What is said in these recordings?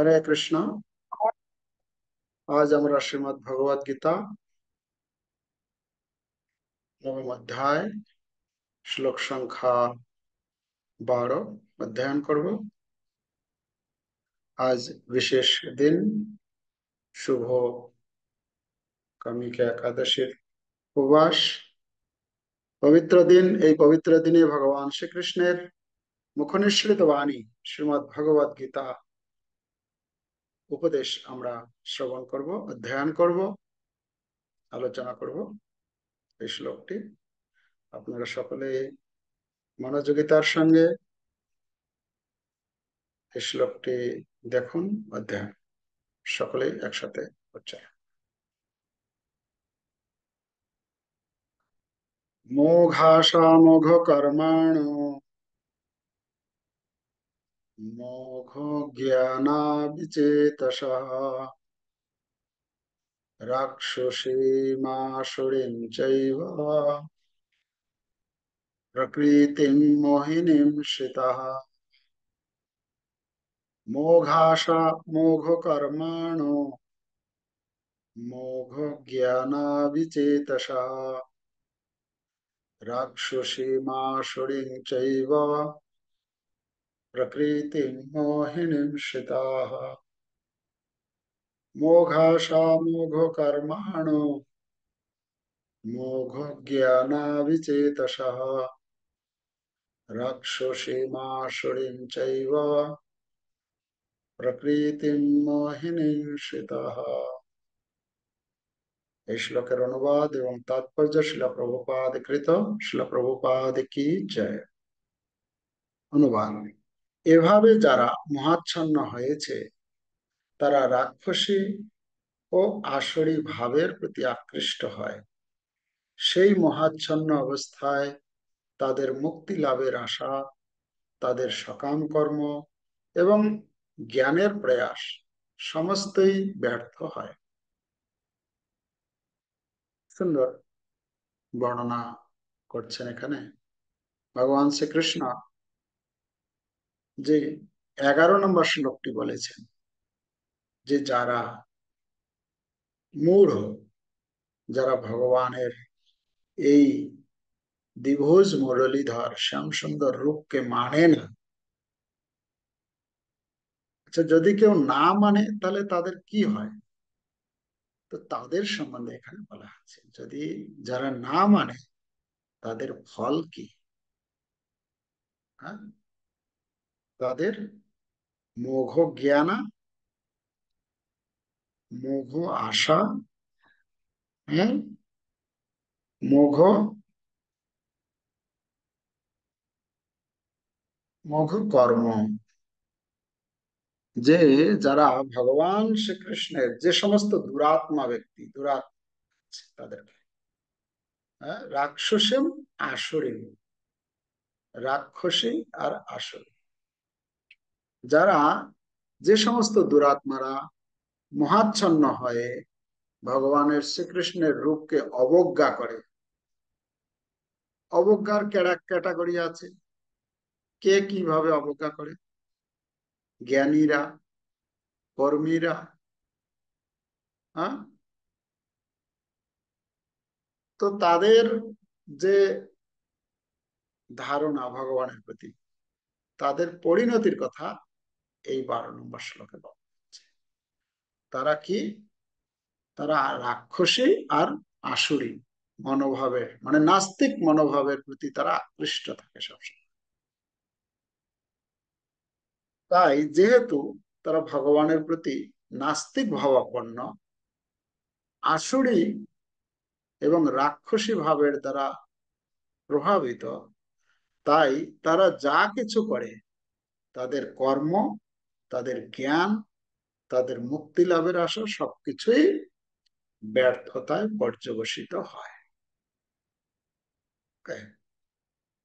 হরে কৃষ্ণ। আজ আমরা শ্রীমদ্ ভগবদ গীতা নবম অধ্যায় শ্লোক সংখ্যা 12 অধ্যয়ন করব। আজ বিশেষ দিন, শুভ কামিকা একাদশীর উপবাস, পবিত্র দিন। এই পবিত্র দিনে ভগবান শ্রীকৃষ্ণের মুখনিসৃত বাণী শ্রীমদ্ ভগবদ গীতা উপদেশ আমরা শ্রবণ করব, অধ্যয়ন করব, আলোচনা করব। এই শ্লোকটি আপনারা সকলে মনোযোগিতার সঙ্গে এই শ্লোকটি দেখুন, অধ্যয়ন সকলেই একসাথে হচ্ছে। মোঘাসামোঘ কর্মাণো মোঘ জ্ঞানাবিচেতসঃ রাক্ষসীমাসুরীম চৈব প্রকৃতিম মোহিনীম শ্রিতঃ। মোঘ কর্মাণো মোঘ জ্ঞানাবিচেতসঃ রাক্ষসীমাসুরীম চৈব প্রকৃতিম মোহিনীম শ্রিতাঃ। মোঘাসামোঘ কর্মাণো মোঘ জ্ঞানাবিচেতসঃ রাক্ষসীমাসুরীম চৈব প্রকৃতিম মোহিনীম শ্রিতাঃ। এই শ্লোকের অনুবাদ এবং তাৎপর্য শিল প্রভুপাদ কৃত। শিল প্রভুপাদ কি জয়। অনুবাদ: এভাবে যারা মহাচ্ছন্ন হয়েছে তারা রাক্ষসী ও আসরী ভাবের প্রতি আকৃষ্ট হয়। সেই মহাচ্ছন্ন অবস্থায় তাদের মুক্তি লাভের আশা, তাদের সকাম কর্ম এবং জ্ঞানের প্রয়াস সমস্তই ব্যর্থ হয়। সুন্দর বর্ণনা করছেন এখানে ভগবান শ্রীকৃষ্ণ, যে 11 নম্বর শ্লোকটি বলেছেন যে যারা মূঢ়, যারা ভগবানের এই দ্বিভুজ মুরলীধর শ্যাম সুন্দর রূপকে মানে না। আচ্ছা, যদি কেউ না মানে তাহলে তাদের কি হয়? তো তাদের সম্বন্ধে এখানে বলা আছে, যদি যারা না মানে তাদের ফল কি? হ্যাঁ, তাদের মোঘ জ্ঞানা, মোঘ আশা, হ্যাঁ, মোঘ মোঘ কর্ম। যে যারা ভগবান শ্রীকৃষ্ণের যে সমস্ত দুরাত্মা ব্যক্তি, দুরাত্মা তাদেরকে, হ্যাঁ, রাক্ষসী আসুরী, রাক্ষসী আর আসুরী, যারা যে সমস্ত দুরাত্মারা মহাচ্ছন্ন হয়ে ভগবানের শ্রীকৃষ্ণের রূপকে অবজ্ঞা করে। অবজ্ঞার ক্যাটাগরি আছে। কে কিভাবে অবজ্ঞা করে? জ্ঞানীরা, কর্মীরা, হ্যাঁ। তো তাদের যে ধারণা ভগবানের প্রতি, তাদের পরিণতির কথা এই 12 নম্বর শ্লোকে বলা হচ্ছে। তারা কি? তারা রাক্ষসী আর আসুরী মনোভাবের, মানে নাস্তিক মনোভাবের প্রতি তারা আকৃষ্ট থাকে সবসময়। তাই যেহেতু তারা ভগবানের প্রতি নাস্তিক ভাবাপন্ন, আসুরী এবং রাক্ষসী ভাবের দ্বারা প্রভাবিত, তাই তারা যা কিছু করে, তাদের কর্ম, তাদের জ্ঞান, তাদের মুক্তি লাভের আশা সবকিছুই ব্যর্থতায় পর্যবসিত হয়।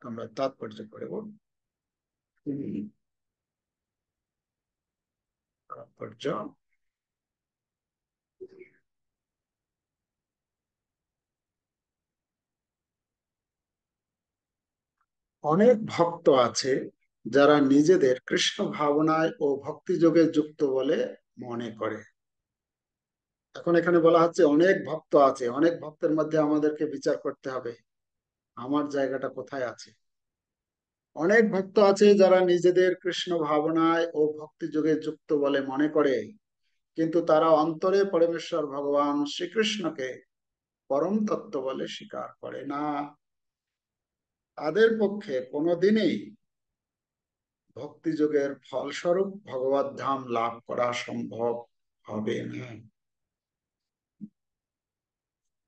আমরা তাৎপর্য করব। তাৎপর্য: অনেক ভক্ত আছে যারা নিজেদের কৃষ্ণ ভাবনায় ও ভক্তিযোগে যুক্ত বলে মনে করে। এখন এখানে বলা হচ্ছে অনেক ভক্ত আছে, অনেক ভক্তের মধ্যে আমাদেরকে বিচার করতে হবে আমার জায়গাটা কোথায় আছে। অনেক ভক্ত আছে যারা নিজেদের কৃষ্ণ ভাবনায় ও ভক্তিযোগে যুক্ত বলে মনে করে, কিন্তু তারা অন্তরে পরমেশ্বর ভগবান শ্রীকৃষ্ণকে পরম তত্ত্ব বলে স্বীকার করে না। তাদের পক্ষে কোনোদিনই ভক্তিযোগের ফলস্বরূপ ভগবত ধাম লাভ করা সম্ভব হবে না।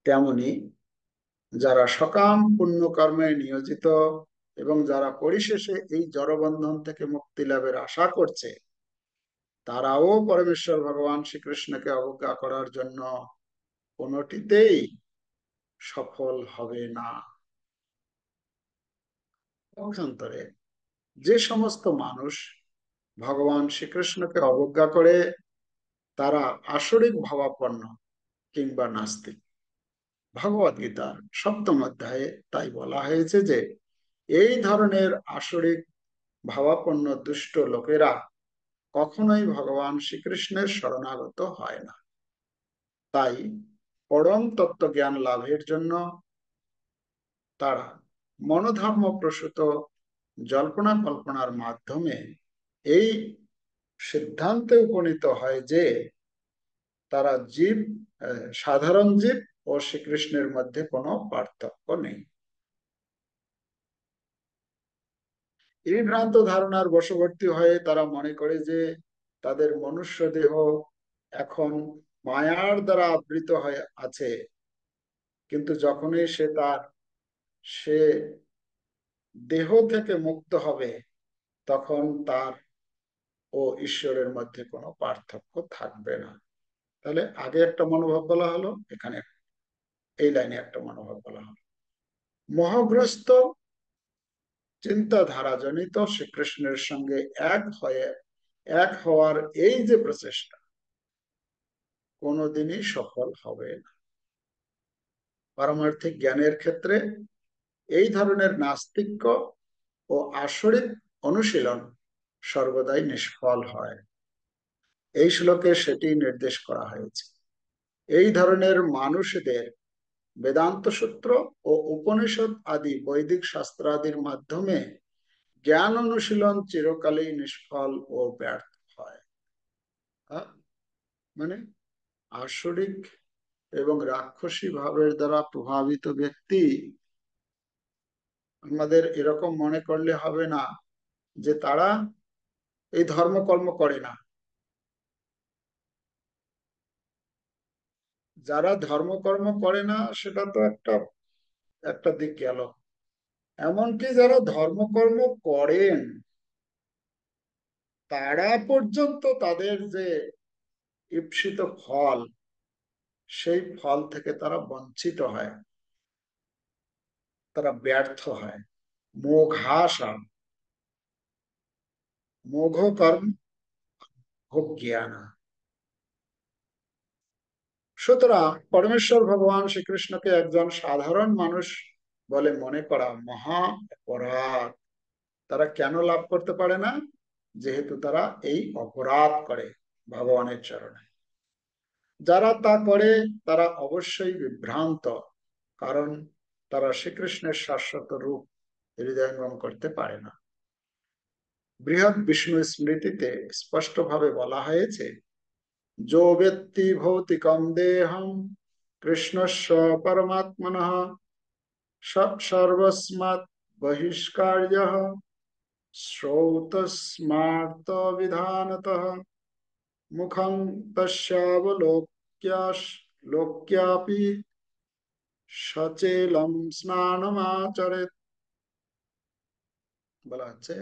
তেমনি যারা সকাম পুণ্যকর্মে নিয়োজিত এবং যারা পরিশেষে এই জড়বন্ধন থেকে মুক্তি লাভের আশা করছে, তারাও পরমেশ্বর ভগবান শ্রীকৃষ্ণকে অবজ্ঞা করার জন্য কোনোটিতেই সফল হবে না। পক্ষান্তরে যে সমস্ত মানুষ ভগবান শ্রীকৃষ্ণকে অবজ্ঞা করে তারা আসরিক ভাবাপন্ন কিংবা নাস্তিক। ভগবদ গীতার সপ্তম অধ্যায়ে তাই বলা হয়েছে যে এই ধরনের আসরিক ভাবাপন্ন দুষ্ট লোকেরা কখনোই ভগবান শ্রীকৃষ্ণের শরণাগত হয় না। তাই পরম তত্ত্বজ্ঞান লাভের জন্য তারা মনোধর্ম প্রসূত জল্পনা কল্পনার মাধ্যমে এই সিদ্ধান্তে উপনীত হয় যে তারা জীব, সাধারণ জীব ও শ্রীকৃষ্ণের মধ্যে কোনো পার্থক্য নেই। এই ভ্রান্ত ধারণার বশবর্তী হয়ে তারা মনে করে যে তাদের মনুষ্য দেহ এখন মায়ার দ্বারা আবৃত হয়ে আছে, কিন্তু যখনই সে দেহ থেকে মুক্ত হবে তখন তার ও ঈশ্বরের মধ্যে কোনো পার্থক্য থাকবে না। তাহলে আগে একটা মনোভাব বলা হলো, এখানে এই লাইনে একটা মনোভাব বলা হলো। মোহগ্রস্ত চিন্তাধারা জনিত শ্রীকৃষ্ণের সঙ্গে এক হওয়ার এই যে প্রচেষ্টা কোনোদিনই সফল হবে না। পারমার্থিক জ্ঞানের ক্ষেত্রে এই ধরনের নাস্তিক্য ও আসরিক অনুশীলন সর্বদাই নিষ্ফল হয়। এই শ্লোকে সেটি নির্দেশ করা হয়েছে। এই ধরনের মানুষদের বেদান্ত সূত্র ও উপনিষদ আদি বৈদিক শাস্ত্রাদির মাধ্যমে জ্ঞান অনুশীলন চিরকালেই নিষ্ফল ও ব্যর্থ হয়। মানে আসরিক এবং রাক্ষসী ভাবের দ্বারা প্রভাবিত ব্যক্তি আমাদের এরকম মনে করলে হবে না যে তারা এই ধর্মকর্ম করে না। যারা ধর্মকর্ম করে না সেটা তো একটা একটা দিক গেল, এমনকি যারা ধর্মকর্ম করেন তারা পর্যন্ত তাদের যে ঈপ্সিত ফল সেই ফল থেকে তারা বঞ্চিত হয়, তারা ব্যর্থ হয়। মোঘাসা, মোঘ কর্ম ভোগ জ্ঞান। সুতরাং পরমেশ্বর ভগবান শ্রীকৃষ্ণকে একজন সাধারণ মানুষ বলে মনে করা মহা অপরাধ। তারা কেন লাভ করতে পারে না? যেহেতু তারা এই অপরাধ করে ভগবানের চরণে। যারা তা করে তারা অবশ্যই বিভ্রান্ত, কারণ তারা শ্রীকৃষ্ণের শাশ্বত রূপ হৃদয়ঙ্গম করতে পারে না। বৃহৎ বিষ্ণু স্মৃতিতে স্পষ্টভাবে বলা হয়েছে, যো ব্যক্তি ভৌতিকম দেহম কৃষ্ণস্য পরমাত্মনঃ সর্বস্মাৎ বহিষ্কার্যঃ শ্রৌতস্মার্ত বিধানতঃ মুখং তস্যাবলোক্যাপি সচেলম স্নানমাচরেৎ। বলা হচ্ছে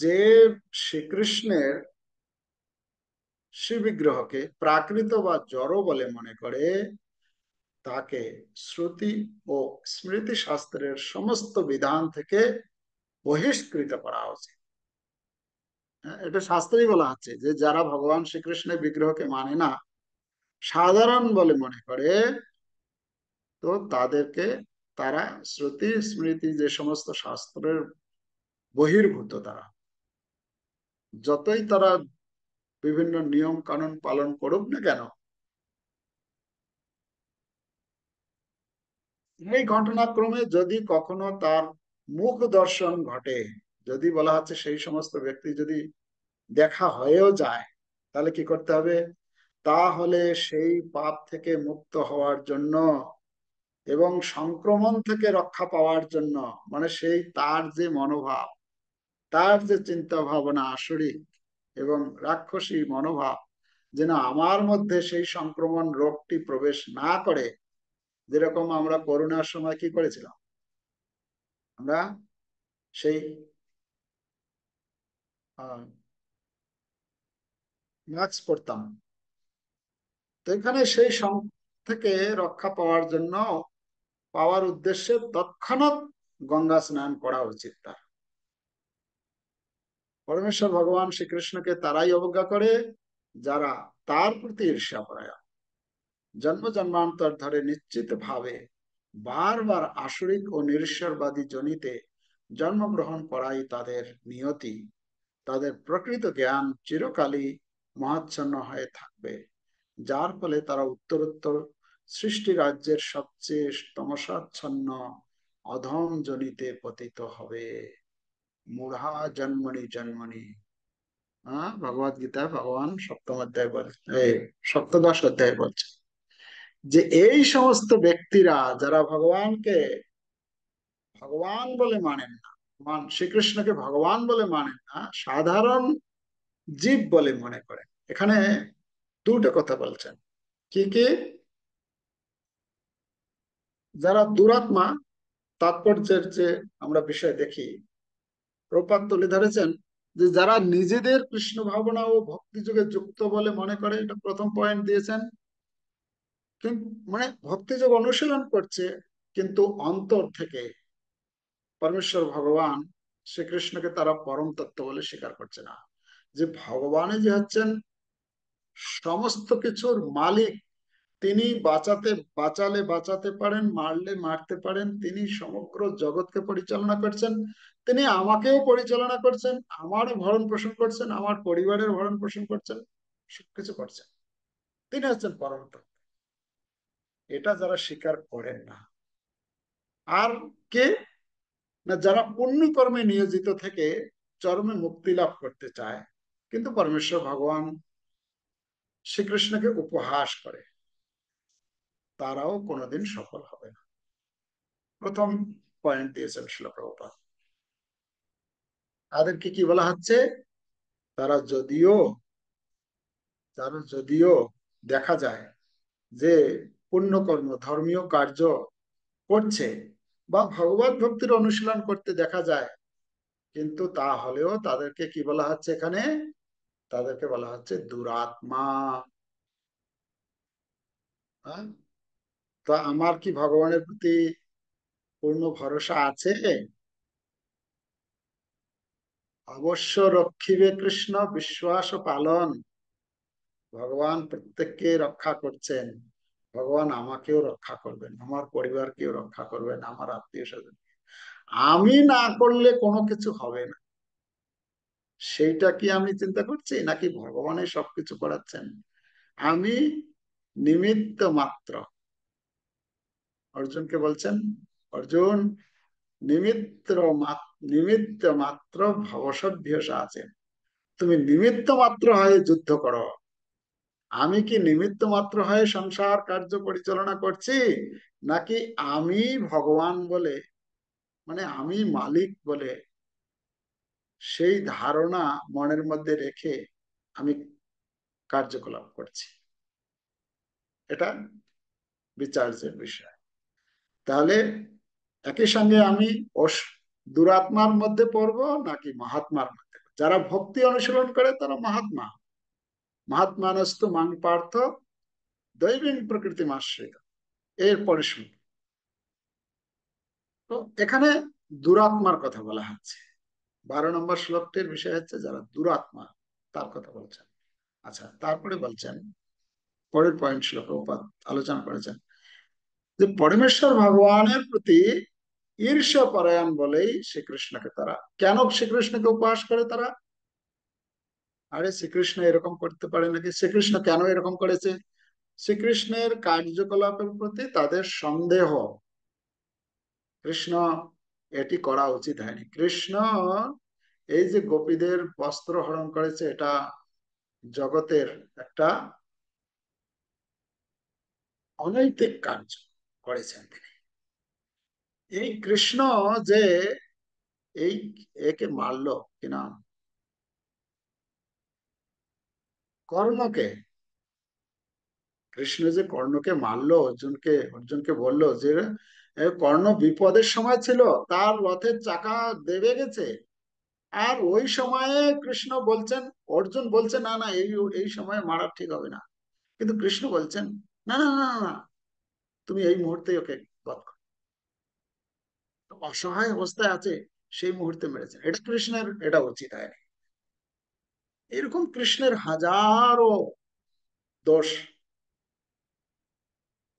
যে শ্রীকৃষ্ণের শ্রী বিগ্রহকে প্রাকৃত বা জড় বলে মনে করে তাকে শ্রুতি ও স্মৃতি শাস্ত্রের সমস্ত বিধান থেকে বহিষ্কৃত করা উচিত। এটা শাস্ত্রেই বলা হচ্ছে যে যারা ভগবান শ্রীকৃষ্ণের বিগ্রহকে মানে না, সাধারণ বলে মনে করে, তো তাদেরকে তারা শ্রুতি স্মৃতি যে সমস্ত শাস্ত্রের বহির্ভূত তারা, যতই তারা বিভিন্ন নিয়ম কানুন পালন করুক না কেন। এই ঘটনাক্রমে যদি কখনো তার মুখ দর্শন ঘটে, যদি বলা হচ্ছে সেই সমস্ত ব্যক্তি যদি দেখা হয়েও যায়, তাহলে কি করতে হবে? তাহলে সেই পাপ থেকে মুক্ত হওয়ার জন্য এবং সংক্রমণ থেকে রক্ষা পাওয়ার জন্য, মানে সেই তার যে মনোভাব, তার যে চিন্তা ভাবনা আসরিক এবং রাক্ষসী মনোভাব, যেন আমার মধ্যে সেই সংক্রমণ রোগটি প্রবেশ না করে। যেরকম আমরা করোনার সময় কি করেছিলাম, আমরা সেই মাস্ক পরতাম। তো এখানে সেই থেকে রক্ষা পাওয়ার জন্য, পাওয়ার উদ্দেশ্যে তৎক্ষণাৎ গঙ্গা স্নান করা উচিত তার। পরমেশ্বর ভগবান শ্রীকৃষ্ণকে তারাই অবজ্ঞা করে যারা তার প্রতি ঈর্ষাপরায়ণ, জন্ম জন্মান্তর ধরে নিশ্চিত ভাবে বারবার আসরিক ও নিরীশ্বরবাদী জনিতে জন্মগ্রহণ করাই তাদের নিয়তি। তাদের প্রকৃত জ্ঞান চিরকালই মহাচ্ছন্ন হয়ে থাকবে, যার ফলে তারা উত্তরোত্তর সৃষ্টি রাজ্যের সবচেয়ে তমসাচ্ছন্ন অধম জনিতে পতিত হবে। মূঢ়া জন্মনি জন্মনি। হ্যাঁ, ভগবদ গীতা ভগবান সপ্তম অধ্যায় বলছে, সপ্তদশ অধ্যায় বলছে যে এই সমস্ত ব্যক্তিরা যারা ভগবানকে ভগবান বলে মানেন না, শ্রীকৃষ্ণকে ভগবান বলে মানেন না, সাধারণ জীব বলে মনে করেন। এখানে দুটো কথা বলছেন। কি কি? যারা দুরাত্মা, তাৎপর্যের যে আমরা বিষয় দেখি, প্রপাত তুলে ধরেছেন যে যারা নিজেদের কৃষ্ণ ভাবনা ও ভক্তি যোগে যুক্ত বলে মনে করে, এটা প্রথম পয়েন্ট দিয়েছেন। কিন্তু মানে ভক্তিযোগ অনুশীলন করছে, কিন্তু অন্তর থেকে পরমেশ্বর ভগবান শ্রীকৃষ্ণকে তারা পরম তত্ত্ব বলে স্বীকার করছে না। যে ভগবানে যে হচ্ছেন সমস্ত কিছুর মালিক, তিনি বাঁচালে বাঁচাতে পারেন, মারলে মারতে পারেন, তিনি সমগ্র জগৎকে পরিচালনা করছেন, তিনি আমাকেও পরিচালনা করছেন, আমারও ভরণ পোষণ করছেন, আমার পরিবারের ভরণ পোষণ করছেন, সবকিছু করছেন। তিনি হচ্ছেন পরম তত্ত্ব। এটা যারা স্বীকার করেন না, আর কে না, যারা পুণ্য কর্মে নিয়োজিত থেকে চরমে মুক্তি লাভ করতে চায়, কিন্তু পরমেশ্বর ভগবান শ্রীকৃষ্ণকে উপহাস করে, তারাও কোনোদিন সফল হবে না। প্রথম পয়েন্ট দিয়েছেন শিল প্রভুপাদ। তাদেরকে কি বলা হচ্ছে? তারা যদিও তারা যদিও দেখা যায় যে পুণ্যকর্ম ধর্মীয় কার্য করছে বা ভগবত ভক্তির অনুশীলন করতে দেখা যায়, কিন্তু তা হলেও তাদেরকে কি বলা হচ্ছে এখানে? তাদেরকে বলা হচ্ছে দুরাত্মা। হ্যাঁ? তো আমার কি ভগবানের প্রতি পূর্ণ ভরসা আছে? অবশ্য রক্ষিবে কৃষ্ণ বিশ্বাস ও পালন। ভগবান প্রত্যেককে রক্ষা করছেন, ভগবান আমাকেও রক্ষা করবেন, আমার পরিবারকেও রক্ষা করবেন, আমার আত্মীয় স্বজন। আমি না করলে কোনো কিছু হবে না, সেইটা কি আমি চিন্তা করছি, নাকি ভগবানের সবকিছু করাচ্ছেন? আমি নিমিত্ত মাত্র। অর্জুনকে বলছেন, অর্জুন নিমিত্ত মাত্র ভবসভ্যস আছেন, তুমি নিমিত্ত মাত্র হয়ে যুদ্ধ করো। আমি কি নিমিত্ত মাত্র হয়ে সংসার কার্য পরিচালনা করছি, নাকি আমি ভগবান বলে, মানে আমি মালিক বলে সেই ধারণা মনের মধ্যে রেখে আমি কার্যকলাপ করছি? এটা বিচার্যের বিষয়। তাহলে একই সঙ্গে আমি দুরাত্মার মধ্যে পড়বো নাকি মহাত্মার মধ্যে? যারা ভক্তি অনুশীলন করে তারা মহাত্মা। মহাত্মানস্তু মাং পার্থ দৈবিক প্রকৃতি আশ্রিত। এরপরে শুনি, তো এখানে দুরাত্মার কথা বলা হচ্ছে। 12 নম্বর শ্লোকটির বিষয় হচ্ছে যারা দুরাত্মা, তার কথা বলছেন। আচ্ছা, তারপরে বলছেন, পরের পয়েন্ট শ্লোক আলোচনা করেছেন যে পরমেশ্বর ভগবানের প্রতি ঈর্ষা পরায়ণ বলেই শ্রীকৃষ্ণকে তারা, কেন শ্রীকৃষ্ণকে উপহাস করে তারা? আরে শ্রীকৃষ্ণ এরকম করতে পারে নাকি? শ্রীকৃষ্ণ কেন এরকম করেছে? শ্রীকৃষ্ণের কার্যকলাপের প্রতি তাদের সন্দেহ। কৃষ্ণ এটি করা উচিত হয়নি। কৃষ্ণ এই যে গোপীদের বস্ত্র হরণ করেছে, এটা জগতের একটা অনৈতিক কার্য করেছেন তিনি। এই কৃষ্ণ যে এই একে মারলো, কি নাম, কর্ণকে, কৃষ্ণ যে কর্ণকে মারলো, অর্জুনকে, অর্জুনকে বললো যে কর্ণ বিপদের সময় ছিল, তার রথের চাকা দেবে গেছে, আর ওই সময়ে কৃষ্ণ বলছেন, অর্জুন বলছে না না এই এই সময়ে মারা ঠিক হবে না, কিন্তু কৃষ্ণ বলছেন না না না না না, তুমি এই মুহূর্তে ওকে বধ করো। তো অসহায় অবস্থায় আছে, সেই মুহূর্তে মেরেছেন, এটা কৃষ্ণের এটা উচিত হয়নি। এরকম কৃষ্ণের হাজারো দোষ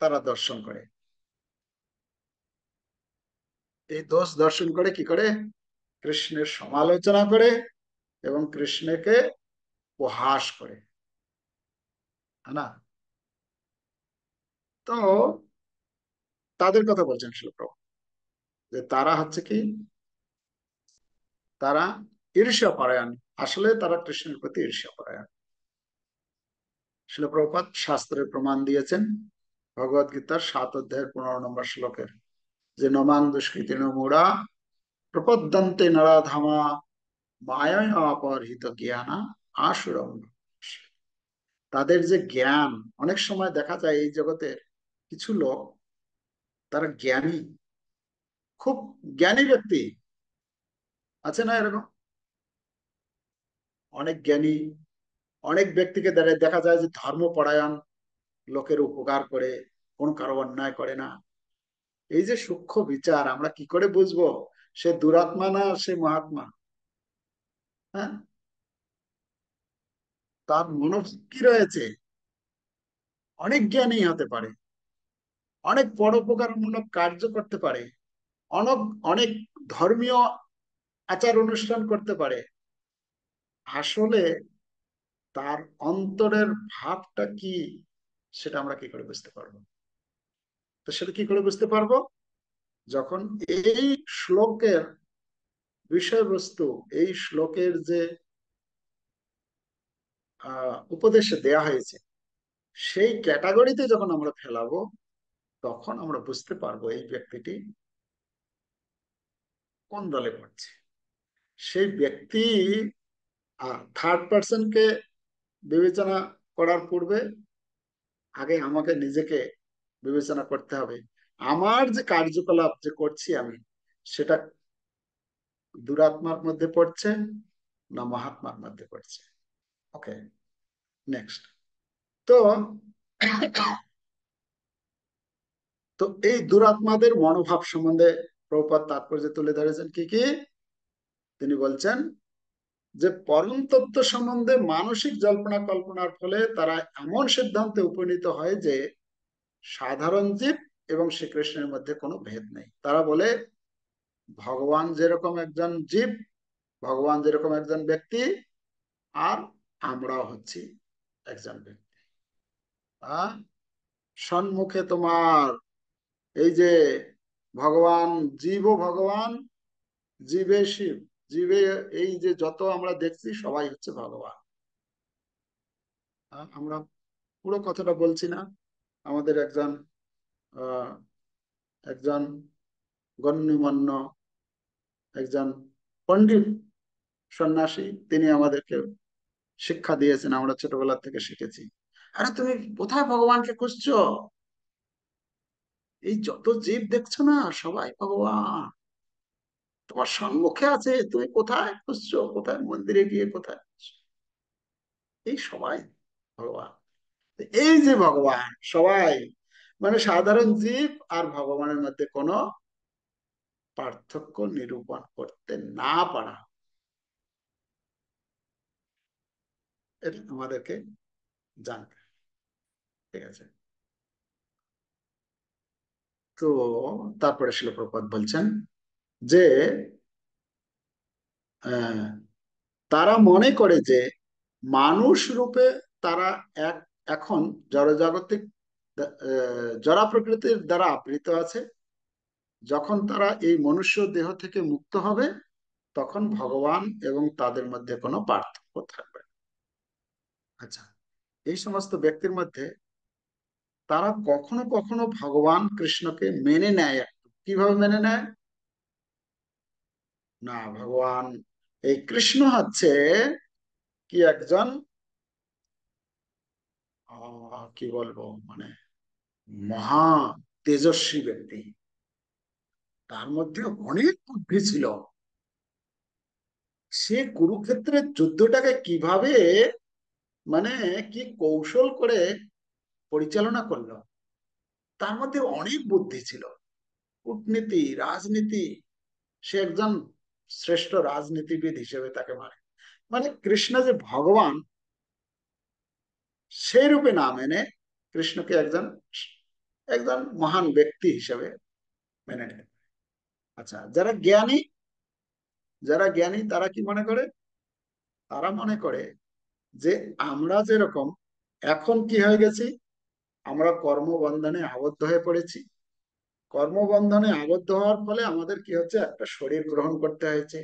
তারা দর্শন করে। এই দোষ দর্শন করে কি করে? কৃষ্ণের সমালোচনা করে এবং কৃষ্ণকে উপহাস করে, তাই না? তো তাদের কথা বলছেন শিলপ্রভু, যে তারা হচ্ছে কি, তারা ঈর্ষা পরায়ণ। আসলে তারা কৃষ্ণের প্রতি ঈর্ষা পরায়ণ। শিলপ্রভুপাদ শাস্ত্রের প্রমাণ দিয়েছেন ভগবদ গীতার 7 অধ্যায়ের 15 নম্বর শ্লোকের, যে নমাং দুষ্কৃতিন মূঢ়া প্রপদ্যন্তে নরাধামা মায়া অপহৃত জ্ঞানা আসুরম। তাদের যে জ্ঞান, অনেক সময় দেখা যায় এই জগতের কিছু লোক, তারা জ্ঞানী, খুব জ্ঞানী ব্যক্তি, আছে না এরকম? অনেক জ্ঞানী, অনেক ব্যক্তিকে দেখা যায় যে ধর্মপরায়ণ, লোকের উপকার করে, কোনো কারো অন্যায় করে না। এই যে সূক্ষ্ম বিচার, আমরা কি করে বুঝবো সে দুরাত্মা না সে মহাত্মা? হ্যাঁ, তার মনোভাব কি রয়েছে? অনেক জ্ঞানী হতে পারে, অনেক পরোপকারমূলক কার্য করতে পারে, অনেক অনেক ধর্মীয় আচার অনুষ্ঠান করতে পারে। আসলে তার অন্তরের ভাবটা কি, সেটা আমরা কি করে বুঝতে পারবো? তো সেটা কি করে বুঝতে পারবো? যখন এই শ্লোকের বিষয়বস্তু, এই শ্লোকের যে উপদেশে দেয়া হয়েছে, সেই ক্যাটাগরিতে যখন আমরা ফেলাবো, তখন আমরা বুঝতে পারবো এই ব্যক্তিটি কোন দলে পড়ছে। সেই ব্যক্তি থার্ড পার্সনকে বিবেচনা করার পূর্বে আগে আমাকে নিজেকে বিবেচনা করতে হবে। আমার যে কার্যকলাপ যে করছি আমি, সেটা দুরাত্মার মধ্যে পড়ছে না মহাত্মার মধ্যে পড়ছে। ওকে, নেক্সট। তো তো এই দুরাত্মাদের মনোভাব সম্বন্ধে প্রভুপাদ তাৎপর্য তুলে ধরেছেন কি কি? তিনি বলছেন যে পরম তত্ত্ব সম্বন্ধে মানসিক জল্পনা কল্পনার ফলে তারা এমন সিদ্ধান্তে উপনীত হয় যে সাধারণ জীব এবং শ্রীকৃষ্ণের মধ্যে কোনো ভেদ নেই। তারা বলে ভগবান যেরকম একজন জীব, ভগবান যেরকম একজন ব্যক্তি, আর আমরাও হচ্ছি একজন ব্যক্তি। আহ সম্মুখে তোমার এই যে ভগবান, জীবও ভগবান, জীবে শিব, জীবে, এই যে যত আমরা দেখছি সবাই হচ্ছে ভগবান। আমরা পুরো কথাটা বলছি না। আমাদের একজন আহ একজন গণ্যমান্য একজন পণ্ডিত সন্ন্যাসী, তিনি আমাদেরকে শিক্ষা দিয়েছেন, আমরা ছোটবেলা থেকে শিখেছি। আরে তুমি কোথায় ভগবানকে খুঁজছো? এই যত জীব দেখছো না, সবাই ভগবান তোমার সম্মুখে আছে, তুমি কোথায় খুঁজছো, কোথায় মন্দিরে গিয়ে কোথায় খুঁজছো? এই সবাই ভগবান। এই যে ভগবান সবাই, মানে সাধারণ জীব আর ভগবানের মধ্যে কোনো পার্থক্য নিরূপণ করতে না পারা, এটা আমাদেরকে জানতে হবে। ঠিক আছে? তো তারপরে শিল প্রপাত বলছেন যে আহ, তারা মনে করে যে মানুষ রূপে তারা এক এখন জড়জাগতিক জড় প্রকৃতির দ্বারা আবৃত আছে। যখন তারা এই মনুষ্য দেহ থেকে মুক্ত হবে, তখন ভগবান এবং তাদের মধ্যে কোনো পার্থক্য থাকবে না। আচ্ছা, এই সমস্ত ব্যক্তির মধ্যে তারা কখনো কখনো ভগবান কৃষ্ণকে মেনে নেয়। একটু কিভাবে মেনে নেয়? না, ভগবান এই কৃষ্ণ হচ্ছে কি একজন কি বলবো, মানে মহা তেজস্বী ব্যক্তি, তার মধ্যে অনেক বুদ্ধি ছিল। সে কুরুক্ষেত্রের যুদ্ধটাকে কিভাবে, মানে কি কৌশল করে পরিচালনা করলো, তার মধ্যে অনেক বুদ্ধি ছিল। কূটনীতি, রাজনীতি, সে একজন শ্রেষ্ঠ রাজনীতিবিদ হিসেবে তাকে মানে কৃষ্ণ যে ভগবান সেই রূপে না মেনে কৃষ্ণকে একজন একজন মহান ব্যক্তি হিসেবে মেনে নেয়। আচ্ছা, যারা জ্ঞানী তারা কি মনে করে? তারা মনে করে যে আমরা যেরকম এখন কি হয়ে গেছি, আমরা কর্মবন্ধনে আবদ্ধ হয়ে পড়েছি। কর্মবন্ধনে আবদ্ধ হওয়ার ফলে আমাদের কি হচ্ছে, একটা শরীর গ্রহণ করতে হয়েছে,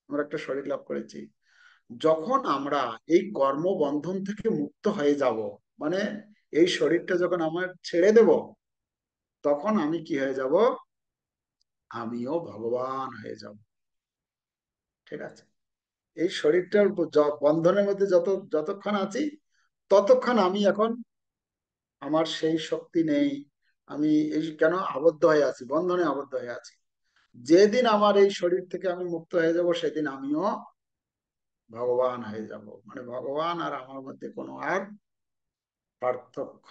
আমরা একটা শরীর লাভ করেছি। যখন আমরা এই কর্মবন্ধন থেকে মুক্ত হয়ে যাব, মানে এই শরীরটা যখন আমার ছেড়ে দেব, তখন আমি কি হয়ে যাব? আমিও ভগবান হয়ে যাব। ঠিক আছে? এই শরীরটার বন্ধনের মধ্যে যতক্ষণ আছি, ততক্ষণ আমি এখন, আমার সেই শক্তি নেই। আমি এই কেন আবদ্ধ হয়ে আছি, বন্ধনে আবদ্ধ হয়ে আছি। যেদিন আমার এই শরীর থেকে আমি মুক্ত হয়ে যাব, সেদিন আমিও ভগবান হয়ে যাব। মানে ভগবান আর আমার মধ্যে কোনো আর পার্থক্য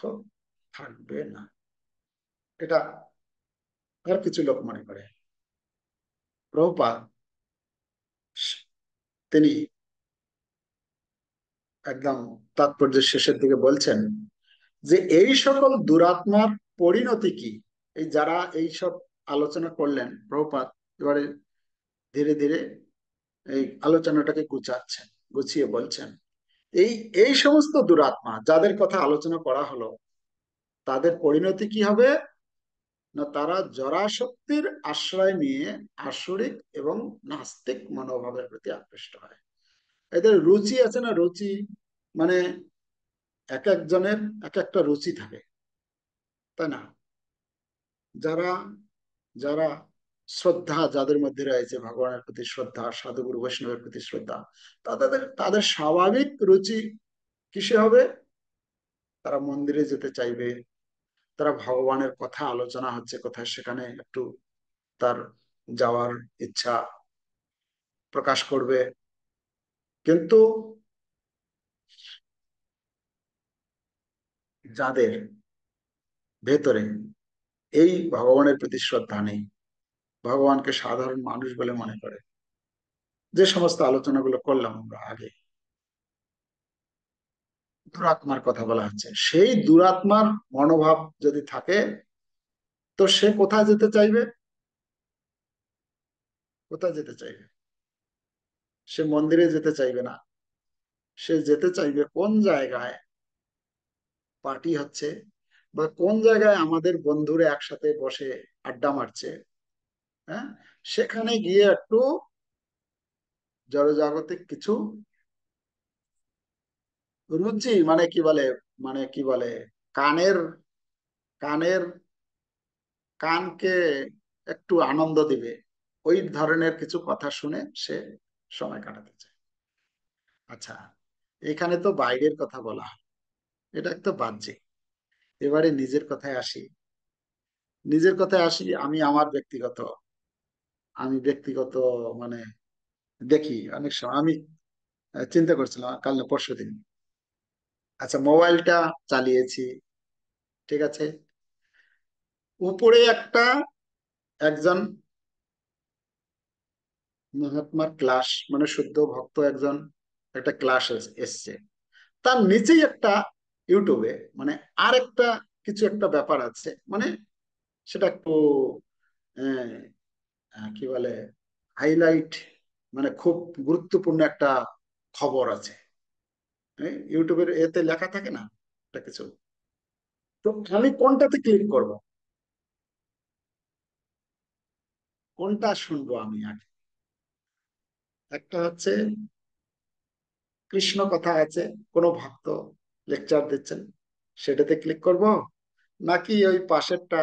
থাকবে না। এটা আর কিছু লোক মনে করে। প্রভুপাদ তিনি একদম তাৎপর্যের শেষের দিকে বলছেন যে এই সকল দুরাত্মার পরিণতি কি। এই যারা এই সব আলোচনা করলেন, প্রভুপাদ এবারে ধীরে ধীরে এই আলোচনাটাকে গুছিয়ে বলছেন, এই এই সমস্ত দুরাত্মা যাদের কথা আলোচনা করা হলো, তাদের পরিণতি কি হবে না? তারা জরাশক্তির আশ্রয় নিয়ে আসরিক এবং নাস্তিক মনোভাবের প্রতি আকৃষ্ট হয়। এদের রুচি আছে না, রুচি, মানে এক একজনের এক একটা রুচি থাকে, তাই না? যারা যারা শ্রদ্ধা যাদের মধ্যে রয়েছে, ভগবানের প্রতি শ্রদ্ধা, সাধুগুরু বৈষ্ণবের প্রতি শ্রদ্ধা, তাদের তাদের স্বাভাবিক রুচি কিসে হবে? তারা মন্দিরে যেতে চাইবে, তারা ভগবানের কথা আলোচনা হচ্ছে কোথায়, সেখানে একটু তার যাওয়ার ইচ্ছা প্রকাশ করবে। কিন্তু যাদের ভেতরে এই ভগবানের প্রতি শ্রদ্ধা নেই, ভগবানকে সাধারণ মানুষ বলে মনে করে, যে সমস্ত আলোচনাগুলো করলাম আমরা আগে, দুরাত্মার কথা বলা হচ্ছে, সেই দুরাত্মার মনোভাব যদি থাকে, তো সে কোথায় যেতে চাইবে? কোথায় যেতে চাইবে? সে মন্দিরে যেতে চাইবে না। সে যেতে চাইবে কোন জায়গায় পার্টি হচ্ছে, বা কোন জায়গায় আমাদের বন্ধুরা একসাথে বসে আড্ডা মারছে, হ্যাঁ, সেখানে গিয়ে একটু জড়জাগতিক কিছু রুচি, মানে কি বলে, মানে কি বলে, কানের কানের কানকে একটু আনন্দ দিবে, ওই ধরনের কিছু কথা শুনে সে সময় কাটাতে চায়। আচ্ছা, এখানে তো বাইরের কথা বলা, এটা একটা বাহ্যিক। এবারে নিজের কথায় আসি। আমি আমার ব্যক্তিগত মানে দেখি অনেক সময় আমি চিন্তা করছিলাম কাল না পরশু দিন। আচ্ছা, মোবাইলটা চালিয়েছি, ঠিক আছে, উপরে একজন মহাত্মার ক্লাস, মানে শুদ্ধ ভক্ত একজন, একটা ক্লাস এসছে, তার নিচেই একটা ইউটিউবে মানে আর একটা কিছু একটা ব্যাপার আছে, মানে সেটা একটু কি বলে, হাইলাইট, মানে খুব গুরুত্বপূর্ণ একটা খবর আছে, ইউটিউবের এতে লেখা থাকে না একটা কিছু, তো আমি কোনটাতে ক্লিক করব, কোনটা শুনবো আমি আগে? একটা হচ্ছে কৃষ্ণ কথা আছে, কোনো ভক্ত লেকচার দিচ্ছেন, সেটাতে ক্লিক করব, নাকি ওই পাশেরটা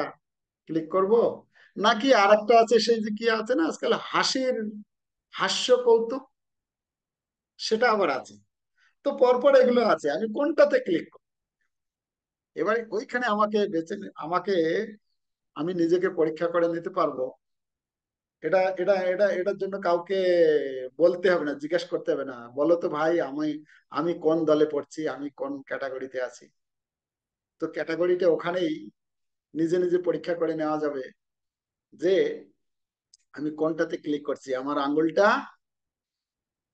ক্লিক করব, নাকি আরেকটা আছে সেই যে কি আছে না আজকাল হাসির, হাস্য কৌতুক, সেটা আবার আছে। তো পরপর এগুলো আছে, আমি কোনটাতে ক্লিক করব? এবার ওইখানে আমাকে আমাকে, আমি নিজেকে পরীক্ষা করে নিতে পারবো, এটার জন্য কাউকে বলতে হবে না, জিজ্ঞেস করতে হবে না, বলো তো ভাই আমি আমি কোন দলে পড়ছি, আমি কোন ক্যাটাগরিতে আছি। তো ক্যাটাগরিটা ওখানেই নিজে নিজে পরীক্ষা করে নেওয়া যাবে যে আমি কোনটাতে ক্লিক করছি, আমার আঙ্গুলটা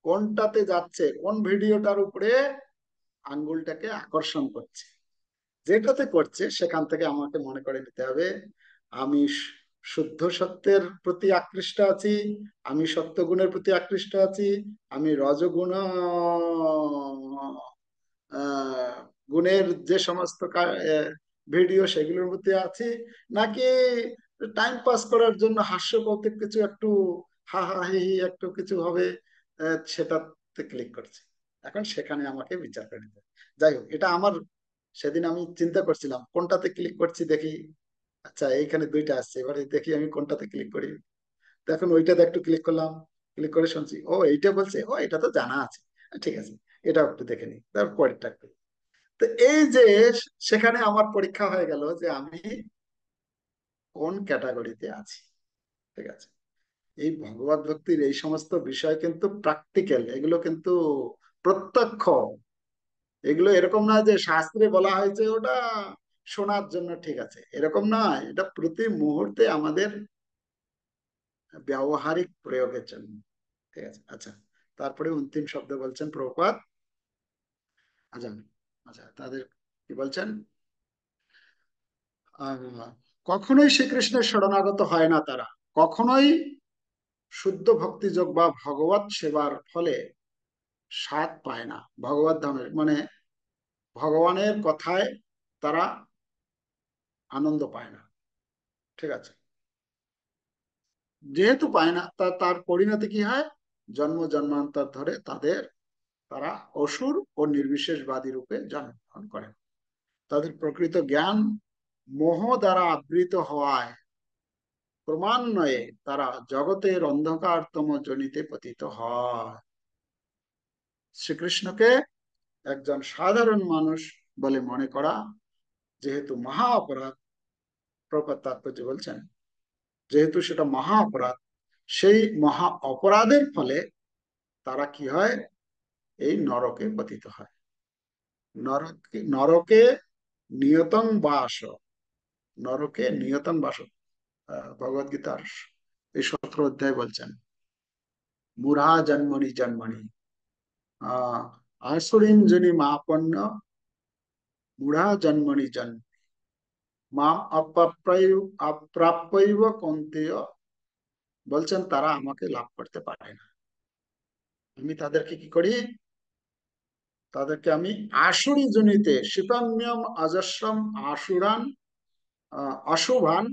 কোনটাতে যাচ্ছে, কোন ভিডিওটার উপরে আঙ্গুলটাকে আকর্ষণ করছে। যেটাতে করছে সেখান থেকে আমাকে মনে করে নিতে হবে আমি শুদ্ধ সত্যের প্রতি আকৃষ্ট আছি, আমি সত্যগুণের প্রতি আকৃষ্ট আছি, আমি রজগুণ আহ, গুণের যে সমস্ত ভিডিও সেগুলোর মধ্যে আছি, নাকি টাইম পাস করার জন্য হাস্য কৌতুক কিছু একটু হা হা হি হি একটু কিছু হবে, সেটাতে ক্লিক করছি। এখন সেখানে আমাকে বিচার করে নিতে হবে। যাই হোক, এটা আমার, সেদিন আমি চিন্তা করছিলাম কোনটাতে ক্লিক করছি দেখি, আচ্ছা এইখানে দুইটা আসছে, এবারে দেখি আমি কোনটাতে ক্লিক করি। তো এখন ওইটাতে একটু ক্লিক করলাম, ক্লিক করে শুনছি ও এইটা বলছে, ও এটা তো জানা আছে, ঠিক আছে, এটা একটু দেখে নিই, তারপর পরেরটা একটু। তো এই যে সেখানে আমার পরীক্ষা হয়ে গেল যে আমি কোন ক্যাটাগরিতে আছি। ঠিক আছে, এই ভগবত ভক্তির এই সমস্ত বিষয় কিন্তু প্র্যাকটিক্যাল, এগুলো কিন্তু প্রত্যক্ষ, এগুলো এরকম না যে শাস্ত্রে বলা হয়েছে ওটা শোনার জন্য, ঠিক আছে, এরকম নয়, এটা প্রতি মুহূর্তে আমাদের ব্যবহারিক প্রয়োগের জন্য। ঠিক আছে, আচ্ছা, তারপরে অন্তিম শব্দ বলছেন প্রভুপাদ। আচ্ছা, আচ্ছা, তাদের কি বলছেন, আহ, কখনোই শ্রীকৃষ্ণের শরণাগত হয় না তারা, কখনোই শুদ্ধ ভক্তিযোগ বা ভগবত সেবার ফলে স্বাদ পায় না, ভগবত ধামের মানে ভগবানের কথায় তারা আনন্দ পায় না। ঠিক আছে, যেহেতু পায় না, তার পরিণতি কি হয়, জন্ম জন্মান্তর ধরে তারা অসুর ও নির্বিশেষবাদী রূপে জন্মগ্রহণ করে। তাদের প্রকৃত জ্ঞান মোহ দ্বারা আবৃত হওয়ায় ক্রমান্বয়ে তারা জগতের অন্ধকারতম যোনিতে পতিত হয়। শ্রীকৃষ্ণকে একজন সাধারণ মানুষ বলে মনে করা যেহেতু মহা অপরাধ, প্রপাত তাৎপর্য বলছেন, যেহেতু সেটা মহা অপরাধ, সেই মহা অপরাধের ফলে তারা কি হয়, এই নরকে পতিত হয়। নরকে নরকে নিয়তং বাস, নরকে নিয়তং বাস, ভগবদ গীতার এই 17 অধ্যায় বলছেন, মূঢ়া জন্মনি জন্মনি আসুরিন জনি মাপন্ন মূঢ়া জন্মনি জন্ম মাম অপ্রাপ্যৈব কন্তেয়, বলছেন তারা আমাকে লাভ করতে পারে না। আমি তাদেরকে কি করি, তাদেরকে আমি আসুরি জনিতে শিপাম্যম অজস্রম আসুরান অশুভান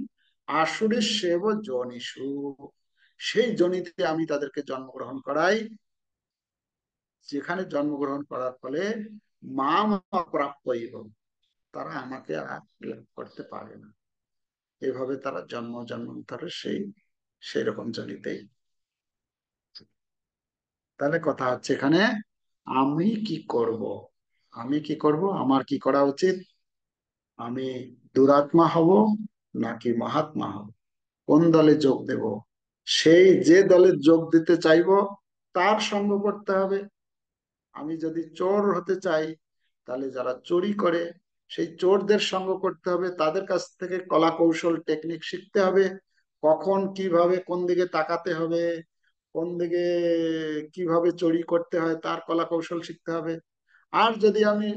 আসুরি সেব জনিষু, সেই জনিতে আমি তাদেরকে জন্মগ্রহণ করাই, যেখানে জন্মগ্রহণ করার ফলে মাম অপ্রাপ্যৈব, তারা আমাকে আর লাভ করতে পারে না। এভাবে তারা জন্ম জন্মান্তরে সেই রকম জনিতেই। তাহলে কথা হচ্ছে এখানে আমি কি করব, আমি কি করব, আমার কি করা উচিত, আমি দুরাত্মা হব নাকি মহাত্মা হব, কোন দলে যোগ দেব, সেই যে দলে যোগ দিতে চাইব তার সঙ্গ করতে হবে। আমি যদি চোর হতে চাই, তাহলে যারা চুরি করে সেই চোরদের সঙ্গ করতে হবে, তাদের কাছ থেকে কলা কৌশল টেকনিক শিখতে হবে, কখন কিভাবে কোন দিকে তাকাতে হবে, কোন দিকে কিভাবে চুরি করতে হয় তার কলা কৌশল শিখতে হবে। আর যদি আমি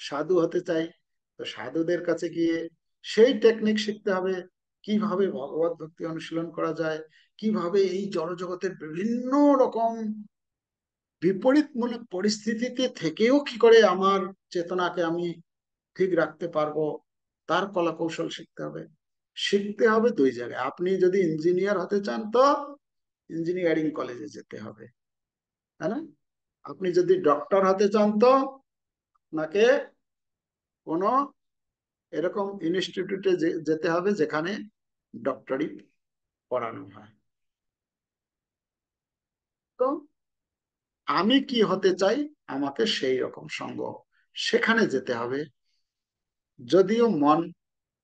সাধু হতে চাই, তো সাধুদের কাছে গিয়ে সেই টেকনিক শিখতে হবে, কিভাবে ভগবত ভক্তি অনুশীলন করা যায়, কিভাবে এই জড়জগতের বিভিন্ন রকম বিপরীতমূলক পরিস্থিতিতে থেকেও কি করে আমার চেতনাকে আমি ঠিক রাখতে পারবো, তার কলা কৌশল শিখতে হবে। শিখতে হবে দুই জায়গায়। আপনি যদি ইঞ্জিনিয়ার হতে চান তো ইঞ্জিনিয়ারিং কলেজে যেতে হবে, তাই না? আপনি যদি ডক্টর হতে চান তো আপনাকে কোনো এরকম ইনস্টিটিউটে যেতে হবে যেখানে ডক্টরি পড়ানো হয়। তো আমি কি হতে চাই, আমাকে সেই রকম সঙ্গ সেখানে যেতে হবে। যদিও মন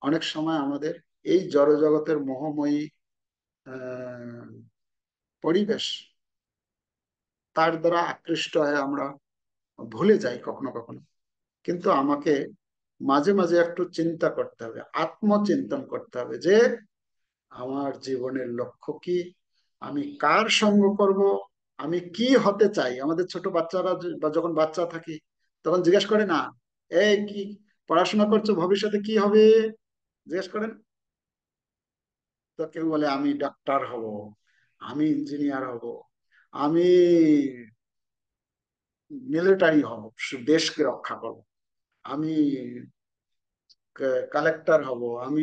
অনেক সময় আমাদের এই জড়জগতের মোহময়ী আহ, পরিবেশ, তার দ্বারা আকৃষ্ট হয়ে আমরা ভুলে যাই কখনো কখনো। কিন্তু আমাকে মাঝে মাঝে একটু চিন্তা করতে হবে, আত্মচিন্তন করতে হবে যে আমার জীবনের লক্ষ্য কি, আমি কার সঙ্গ করব, আমি কি হতে চাই। আমাদের ছোট বাচ্চারা বা যখন বাচ্চা থাকি তখন জিজ্ঞেস করে না, এই কি পড়াশোনা করছো, ভবিষ্যতে কি হবে, জিজ্ঞেস করেন। তো কেউ বলে আমি ডাক্তার হব, আমি ইঞ্জিনিয়ার হব, আমি মিলিটারি হব, দেশকে রক্ষা করব, আমি কালেক্টর হব, আমি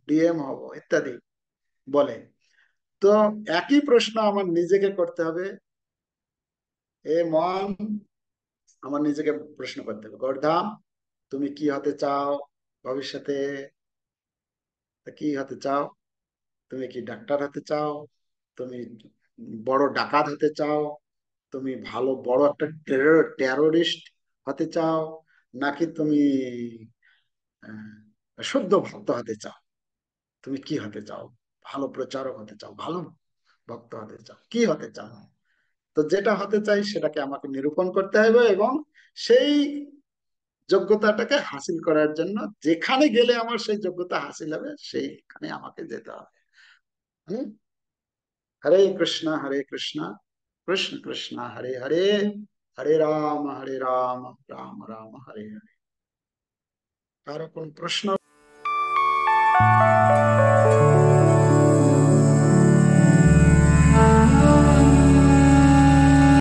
ডিএম হব ইত্যাদি বলে। তো একই প্রশ্ন আমার নিজেকে করতে হবে, এ মন, আমার নিজেকে প্রশ্ন করতে হবে, গর্দাম তুমি কি হতে চাও ভবিষ্যতে? তা কি হতে চাও? তুমি কি ডাক্তার হতে চাও, তুমি বড় ডাকাত হতে চাও, তুমি ভালো বড় একটা টেরোরিস্ট হতে চাও, নাকি তুমি শুদ্ধ ভক্ত হতে চাও? তুমি কি হতে চাও? ভালো প্রচারক হতে চাও, ভালো ভক্ত হতে চাও, কি হতে চাও? তো যেটা হতে চাই সেটাকে আমাকে নিরূপণ করতে হবে, এবং সেই যোগ্যতাটাকে হাসিল করার জন্য যেখানে গেলে আমার সেই যোগ্যতা হাসিল হবে সেইখানে আমাকে যেতে হবে। হুম? হরে কৃষ্ণ হরে কৃষ্ণ, কৃষ্ণ কৃষ্ণ হরে হরে, হরে রাম রাম রাম হরে হরে। কারো কোন প্রশ্ন?